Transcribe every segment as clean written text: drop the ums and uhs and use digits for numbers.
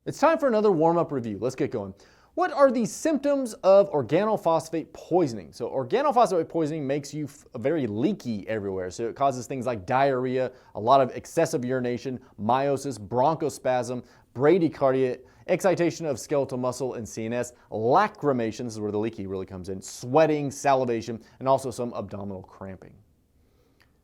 It's time for another warm-up review. Let's get going. What are the symptoms of organophosphate poisoning? So organophosphate poisoning makes you very leaky everywhere. So it causes things like diarrhea, a lot of excessive urination, meiosis, bronchospasm, bradycardia, excitation of skeletal muscle and CNS, lacrimation, this is where the leaky really comes in, sweating, salivation, and also some abdominal cramping.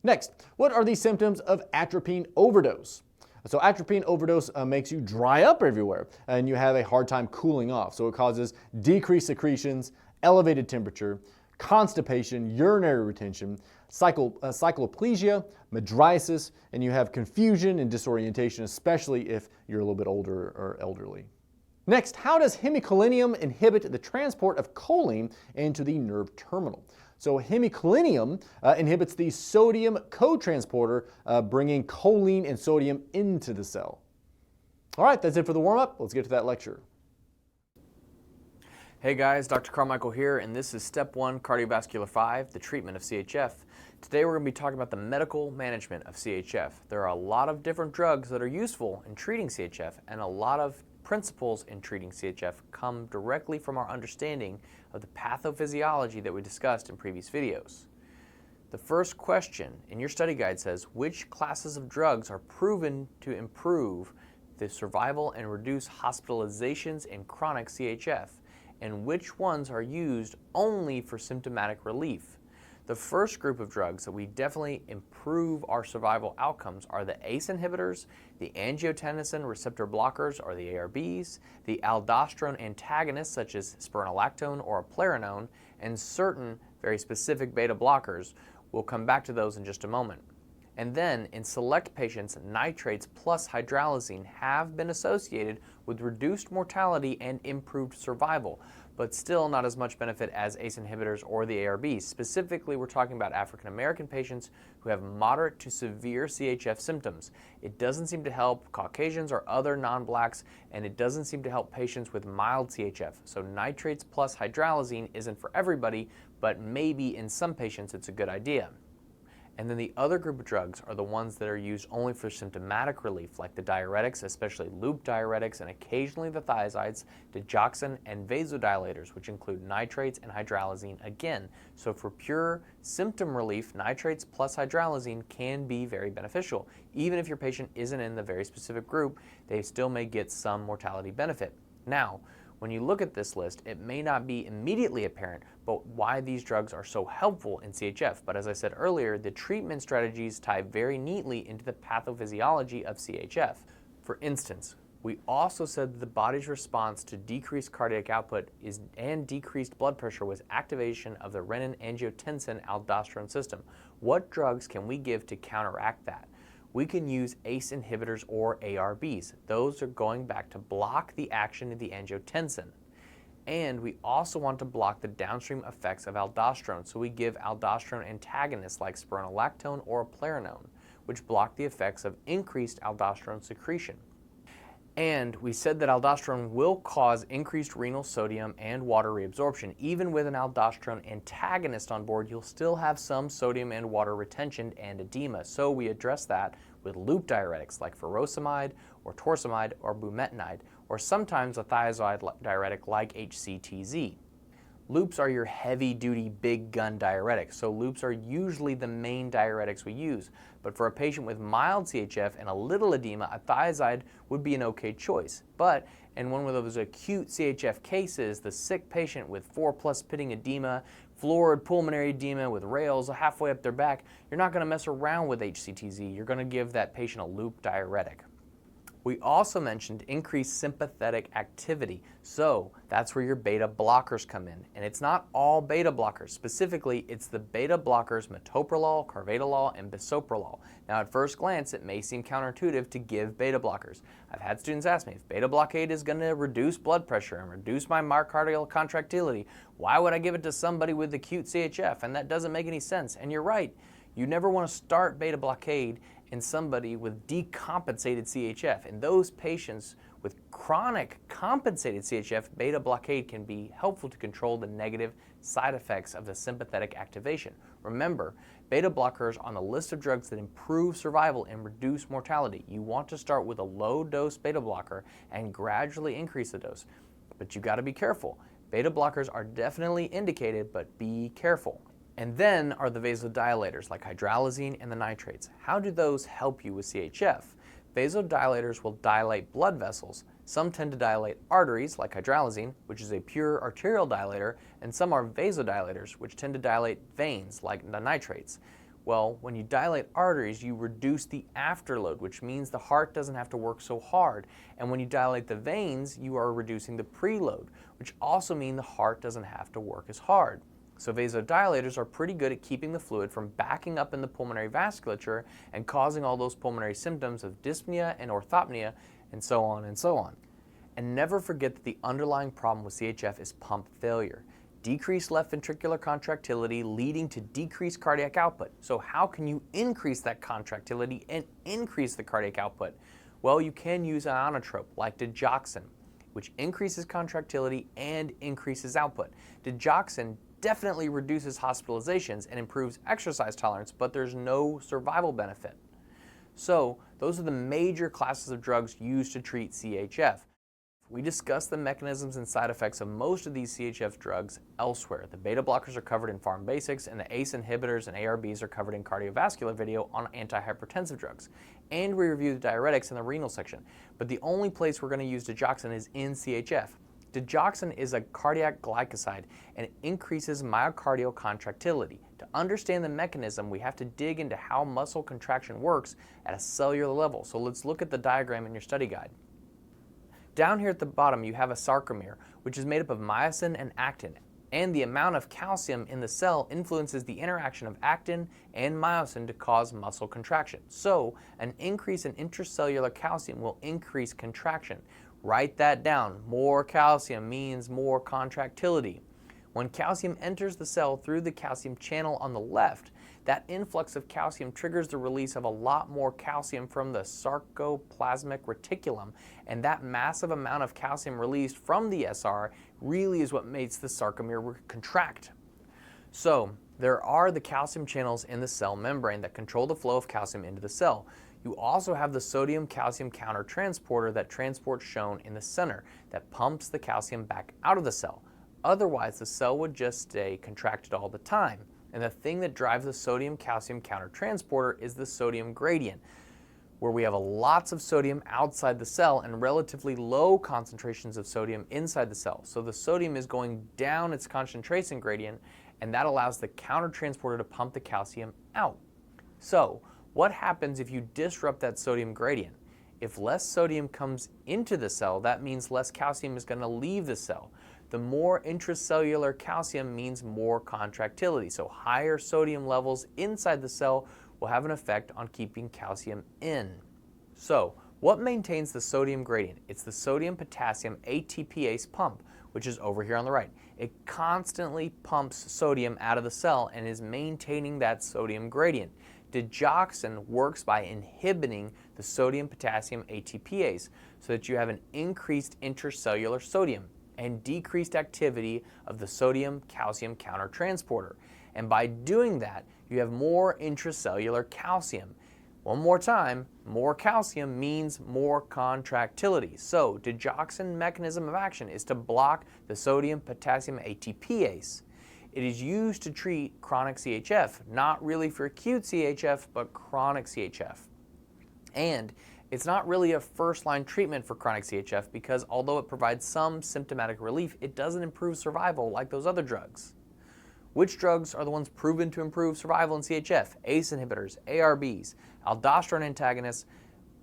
Next, what are the symptoms of atropine overdose? So atropine overdose makes you dry up everywhere and you have a hard time cooling off. So it causes decreased secretions, elevated temperature, constipation, urinary retention, cycloplegia, mydriasis, and you have confusion and disorientation, especially if you're a little bit older or elderly. Next, how does hemicolinium inhibit the transport of choline into the nerve terminal? So hemicolinium inhibits the sodium cotransporter, bringing choline and sodium into the cell. All right, that's it for the warm-up. Let's get to that lecture. Hey guys, Dr. Carmichael here, and this is Step 1, Cardiovascular 5, the treatment of CHF. Today we're going to be talking about the medical management of CHF. There are a lot of different drugs that are useful in treating CHF, and a lot of principles in treating CHF come directly from our understanding of the pathophysiology that we discussed in previous videos. The first question in your study guide says, which classes of drugs are proven to improve the survival and reduce hospitalizations in chronic CHF, and which ones are used only for symptomatic relief? The first group of drugs that we definitely improve our survival outcomes are the ACE inhibitors, the angiotensin receptor blockers, or the ARBs, the aldosterone antagonists such as spironolactone or eplerenone, and certain very specific beta blockers. We'll come back to those in just a moment. And then, in select patients, nitrates plus hydralazine have been associated with reduced mortality and improved survival, but still not as much benefit as ACE inhibitors or the ARBs. Specifically, we're talking about African American patients who have moderate to severe CHF symptoms. It doesn't seem to help Caucasians or other non-blacks, and it doesn't seem to help patients with mild CHF. So nitrates plus hydralazine isn't for everybody, but maybe in some patients it's a good idea. And then the other group of drugs are the ones that are used only for symptomatic relief, like the diuretics, especially loop diuretics, and occasionally the thiazides, digoxin, and vasodilators, which include nitrates and hydralazine again. So for pure symptom relief, nitrates plus hydralazine can be very beneficial. Even if your patient isn't in the very specific group, they still may get some mortality benefit. Now, when you look at this list, it may not be immediately apparent but why these drugs are so helpful in CHF. But as I said earlier, the treatment strategies tie very neatly into the pathophysiology of CHF. For instance, we also said that the body's response to decreased cardiac output and decreased blood pressure was activation of the renin-angiotensin-aldosterone system. What drugs can we give to counteract that? We can use ACE inhibitors or ARBs. Those are going back to block the action of the angiotensin. And we also want to block the downstream effects of aldosterone, so we give aldosterone antagonists like spironolactone or eplerenone, which block the effects of increased aldosterone secretion. And we said that aldosterone will cause increased renal sodium and water reabsorption. Even with an aldosterone antagonist on board, you'll still have some sodium and water retention and edema. So we address that with loop diuretics like furosemide or torsemide or bumetanide, or sometimes a thiazide diuretic like HCTZ. Loops are your heavy-duty, big-gun diuretics, so loops are usually the main diuretics we use. But for a patient with mild CHF and a little edema, a thiazide would be an okay choice. But in one of those acute CHF cases, the sick patient with 4+ pitting edema, florid pulmonary edema with rails halfway up their back, you're not going to mess around with HCTZ. You're going to give that patient a loop diuretic. We also mentioned increased sympathetic activity, so that's where your beta blockers come in. And it's not all beta blockers. Specifically, it's the beta blockers metoprolol, carvedilol, and bisoprolol. Now, at first glance, it may seem counterintuitive to give beta blockers. I've had students ask me, if beta blockade is going to reduce blood pressure and reduce my myocardial contractility, why would I give it to somebody with acute CHF? And that doesn't make any sense. And you're right. You never want to start beta blockade in somebody with decompensated CHF. In those patients with chronic compensated CHF, beta blockade can be helpful to control the negative side effects of the sympathetic activation. Remember, Beta blockers are on the list of drugs that improve survival and reduce mortality. You want to start with a low-dose beta blocker and gradually increase the dose. But you got to be careful. Beta blockers are definitely indicated, but be careful. And then are the vasodilators like hydralazine and the nitrates. How do those help you with CHF? Vasodilators will dilate blood vessels. Some tend to dilate arteries, like hydralazine, which is a pure arterial dilator, and some are vasodilators, which tend to dilate veins, like the nitrates. Well, when you dilate arteries, you reduce the afterload, which means the heart doesn't have to work so hard. And when you dilate the veins, you are reducing the preload, which also means the heart doesn't have to work as hard. So vasodilators are pretty good at keeping the fluid from backing up in the pulmonary vasculature and causing all those pulmonary symptoms of dyspnea and orthopnea and so on and so on. And never forget that the underlying problem with CHF is pump failure. Decreased left ventricular contractility leading to decreased cardiac output. So how can you increase that contractility and increase the cardiac output? Well, you can use an inotrope like digoxin, which increases contractility and increases output. Digoxin definitely reduces hospitalizations and improves exercise tolerance, but there's no survival benefit. So those are the major classes of drugs used to treat CHF. We discussed the mechanisms and side effects of most of these CHF drugs elsewhere. The beta blockers are covered in Pharm Basics, and the ACE inhibitors and ARBs are covered in Cardiovascular video on antihypertensive drugs. And we reviewed the diuretics in the renal section. But the only place we're going to use digoxin is in CHF. Digoxin is a cardiac glycoside and it increases myocardial contractility. To understand the mechanism, we have to dig into how muscle contraction works at a cellular level. So let's look at the diagram in your study guide. Down here at the bottom, you have a sarcomere, which is made up of myosin and actin. And the amount of calcium in the cell influences the interaction of actin and myosin to cause muscle contraction. So an increase in intracellular calcium will increase contraction. Write that down. More calcium means more contractility. When calcium enters the cell through the calcium channel on the left, that influx of calcium triggers the release of a lot more calcium from the sarcoplasmic reticulum, and that massive amount of calcium released from the SR really is what makes the sarcomere contract. So there are the calcium channels in the cell membrane that control the flow of calcium into the cell. You also have the sodium-calcium countertransporter that transports shown in the center that pumps the calcium back out of the cell. Otherwise, the cell would just stay contracted all the time. And the thing that drives the sodium-calcium countertransporter is the sodium gradient, where we have lots of sodium outside the cell and relatively low concentrations of sodium inside the cell. So the sodium is going down its concentration gradient, and that allows the countertransporter to pump the calcium out. So what happens if you disrupt that sodium gradient? If less sodium comes into the cell, that means less calcium is going to leave the cell. The more intracellular calcium means more contractility. So higher sodium levels inside the cell will have an effect on keeping calcium in. So what maintains the sodium gradient? It's the sodium-potassium ATPase pump, which is over here on the right. It constantly pumps sodium out of the cell and is maintaining that sodium gradient. Digoxin works by inhibiting the sodium-potassium ATPase so that you have an increased intracellular sodium and decreased activity of the sodium-calcium countertransporter. And by doing that, you have more intracellular calcium. One more time, more calcium means more contractility. So digoxin mechanism of action is to block the sodium-potassium ATPase. It is used to treat chronic CHF, not really for acute CHF, but chronic CHF. And it's not really a first-line treatment for chronic CHF because although it provides some symptomatic relief, it doesn't improve survival like those other drugs. Which drugs are the ones proven to improve survival in CHF? ACE inhibitors, ARBs, aldosterone antagonists,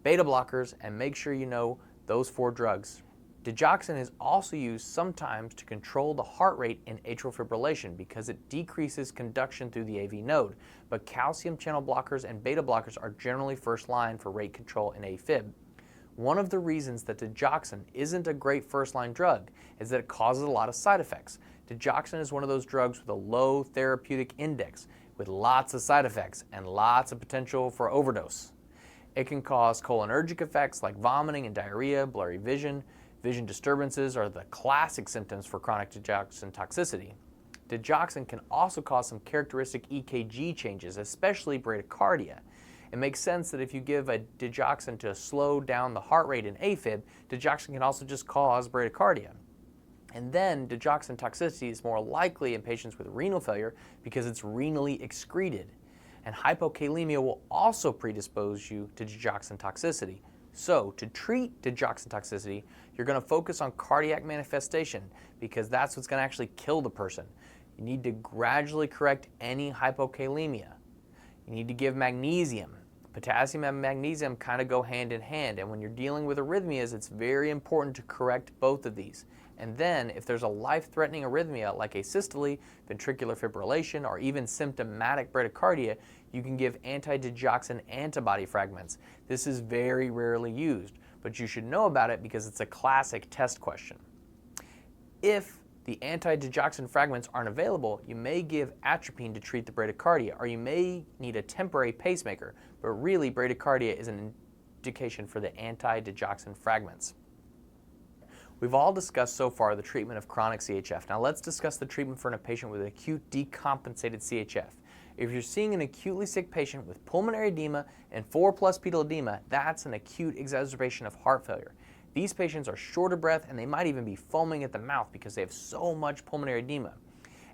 beta blockers, and make sure you know those 4 drugs. Digoxin is also used sometimes to control the heart rate in atrial fibrillation because it decreases conduction through the AV node, but calcium channel blockers and beta blockers are generally first line for rate control in AFib. One of the reasons that digoxin isn't a great first-line drug is that it causes a lot of side effects. Digoxin is one of those drugs with a low therapeutic index, with lots of side effects and lots of potential for overdose. It can cause cholinergic effects like vomiting and diarrhea, blurry vision. Vision disturbances are the classic symptoms for chronic digoxin toxicity. Digoxin can also cause some characteristic EKG changes, especially bradycardia. It makes sense that if you give a digoxin to slow down the heart rate in AFib, digoxin can also just cause bradycardia. And then digoxin toxicity is more likely in patients with renal failure because it's renally excreted. And hypokalemia will also predispose you to digoxin toxicity. So to treat digoxin toxicity, you're going to focus on cardiac manifestation because that's what's going to actually kill the person. You need to gradually correct any hypokalemia. You need to give magnesium. Potassium and magnesium kind of go hand in hand, and when you're dealing with arrhythmias, it's very important to correct both of these. And then, if there's a life-threatening arrhythmia like asystole, ventricular fibrillation, or even symptomatic bradycardia, you can give anti-digoxin antibody fragments. This is very rarely used, but you should know about it because it's a classic test question. If the anti-digoxin fragments aren't available, you may give atropine to treat the bradycardia, or you may need a temporary pacemaker, but really bradycardia is an indication for the anti-digoxin fragments. We've all discussed so far the treatment of chronic CHF. Now let's discuss the treatment for a patient with acute decompensated CHF. If you're seeing an acutely sick patient with pulmonary edema and 4+ pedal edema, that's an acute exacerbation of heart failure. These patients are short of breath and they might even be foaming at the mouth because they have so much pulmonary edema.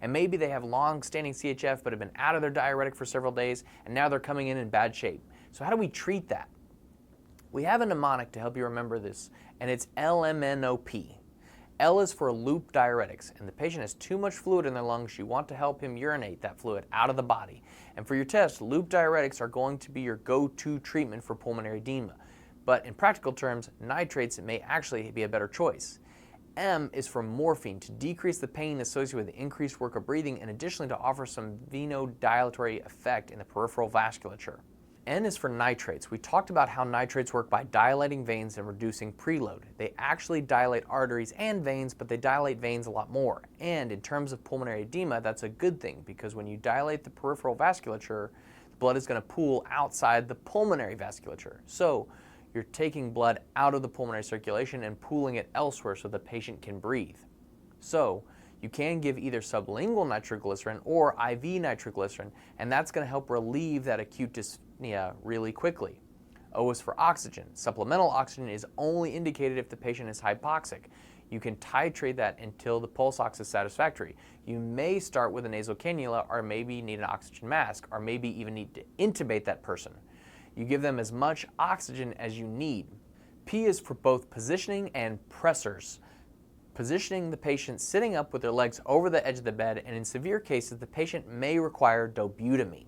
And maybe they have long-standing CHF but have been out of their diuretic for several days and now they're coming in bad shape. So how do we treat that? We have a mnemonic to help you remember this, and it's LMNOP. L is for loop diuretics, and the patient has too much fluid in their lungs. You want to help him urinate that fluid out of the body. And for your test, loop diuretics are going to be your go-to treatment for pulmonary edema. But in practical terms, nitrates may actually be a better choice. M is for morphine, to decrease the pain associated with the increased work of breathing, and additionally to offer some vasodilatory effect in the peripheral vasculature. N is for nitrates. We talked about how nitrates work by dilating veins and reducing preload. They actually dilate arteries and veins, but they dilate veins a lot more. And in terms of pulmonary edema, that's a good thing because when you dilate the peripheral vasculature, the blood is going to pool outside the pulmonary vasculature. So you're taking blood out of the pulmonary circulation and pooling it elsewhere so the patient can breathe. So you can give either sublingual nitroglycerin or IV nitroglycerin, and that's going to help relieve that acute dyspnea really quickly. O is for oxygen. Supplemental oxygen is only indicated if the patient is hypoxic. You can titrate that until the pulse ox is satisfactory. You may start with a nasal cannula or maybe need an oxygen mask or maybe even need to intubate that person. You give them as much oxygen as you need. P is for both positioning and pressors. Positioning the patient sitting up with their legs over the edge of the bed, and in severe cases, the patient may require dobutamine.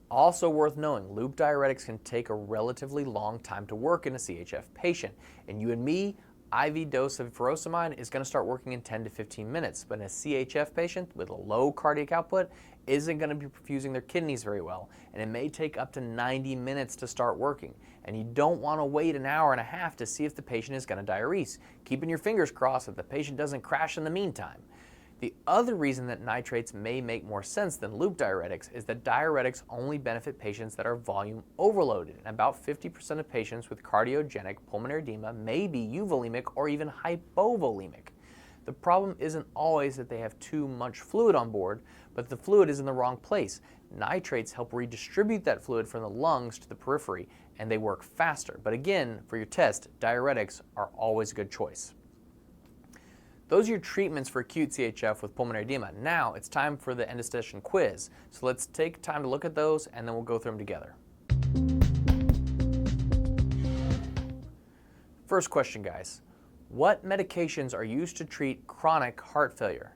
Also worth knowing, loop diuretics can take a relatively long time to work in a CHF patient. And you and me, IV dose of furosemide is going to start working in 10 to 15 minutes, but in a CHF patient with a low cardiac output isn't going to be perfusing their kidneys very well, and it may take up to 90 minutes to start working. And you don't want to wait an hour and a half to see if the patient is going to diurese, keeping your fingers crossed that the patient doesn't crash in the meantime. The other reason that nitrates may make more sense than loop diuretics is that diuretics only benefit patients that are volume overloaded, and about 50% of patients with cardiogenic pulmonary edema may be euvolemic or even hypovolemic. The problem isn't always that they have too much fluid on board, but the fluid is in the wrong place. Nitrates help redistribute that fluid from the lungs to the periphery, and they work faster. But again, for your test, diuretics are always a good choice. Those are your treatments for acute CHF with pulmonary edema. Now it's time for the end of session quiz. So let's take time to look at those and then we'll go through them together. First question, guys. What medications are used to treat chronic heart failure?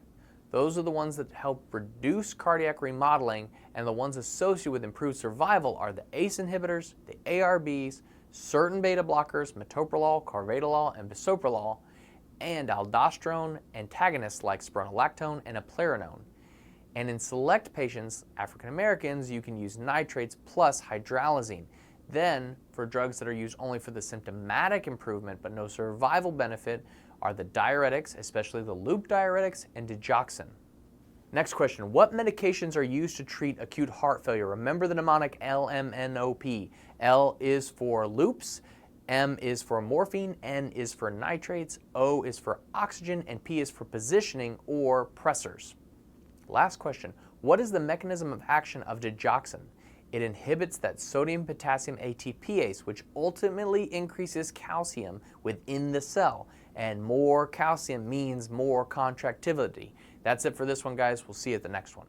Those are the ones that help reduce cardiac remodeling, and the ones associated with improved survival are the ACE inhibitors, the ARBs, certain beta blockers, metoprolol, carvedilol, and bisoprolol, and aldosterone antagonists like spironolactone and eplerenone. And in select patients, African Americans, you can use nitrates plus hydralazine. Then, for drugs that are used only for the symptomatic improvement but no survival benefit are the diuretics, especially the loop diuretics, and digoxin. Next question, what medications are used to treat acute heart failure? Remember the mnemonic LMNOP. L is for loops, M is for morphine, N is for nitrates, O is for oxygen, and P is for positioning or pressors. Last question, what is the mechanism of action of digoxin? It inhibits that sodium-potassium ATPase, which ultimately increases calcium within the cell, and more calcium means more contractility. That's it for this one, guys. We'll see you at the next one.